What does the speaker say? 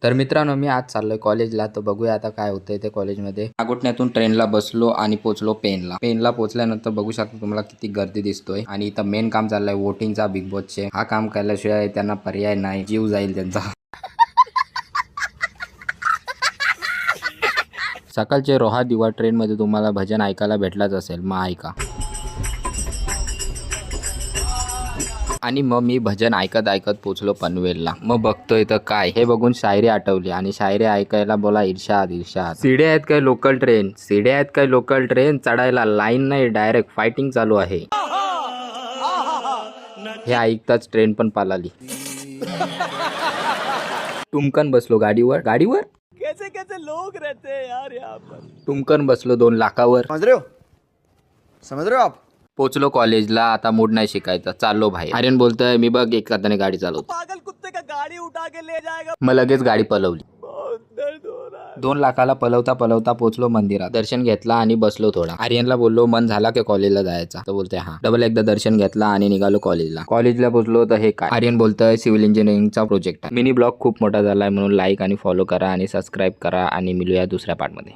तर मित्रांनो, मी आज चाललोय कॉलेजला. तर बघूया आता काय होतंय ते कॉलेजमध्ये. नागोठण्यातून ट्रेनला बसलो आणि पोहोचलो पेनला पोहोचल्यानंतर बघू शकता तुम्हाला किती गर्दी दिसतोय. आणि इथं मेन काम चाललंय वोटिंगचा, बिग बॉसचे. हा काम केल्याशिवाय त्यांना पर्याय नाही, जीव जाईल त्यांचा. सकाळचे रोहा दिवा ट्रेनमध्ये तुम्हाला भजन ऐकायला भेटलाच असेल, मग ऐका. आणि मग मी भजन ऐकत ऐकत पोचलो पनवेलला. मग बघतोय तर काय, हे बघून शायरी आठवली आणि शायरी ऐकायला बोला इर्षाद. सीड्या आहेत काय लोकल ट्रेन चढायला लाईन नाही, डायरेक्ट फायटिंग चालू आहे. हे ऐकताच ट्रेन पण पालाली. टुमकन बसलो गाडीवर कैसे कैसे लोग रहते हैं यार यहाँ पर. टुमकन बसलो 2 लाखावर. समझ रहे हो आप. पोचलो कॉलेजला. आता मूड नाही शिकायचा, चाललो बाहेर. आर्यन बोलतोय मी बघ एक हाताने गाडी चालवतो. पागल कुत्ते का गाडी उठा के ले जाएगा. मग लगेच गाडी पलवली. 2 लाखाला पलवता पोचलो मंदिरात. दर्शन घेतला आणि बसलो थोडा. आर्यनला बोललो मन झाला की कॉलेजला जायचा. तर बोलतोय हा. डबल एकदा दर्शन घेतला आणि निघालो कॉलेजला पोचलो तर हे काय, आर्यन बोलतोय सिव्हिल इंजिनिअरिंगचा प्रोजेक्ट आहे. मिनी ब्लॉग खूप मोठा झालाय म्हणून लाईक आणि फॉलो करा आणि सबस्क्राईब करा आणि मिळूया दुसऱ्या पार्टमध्ये.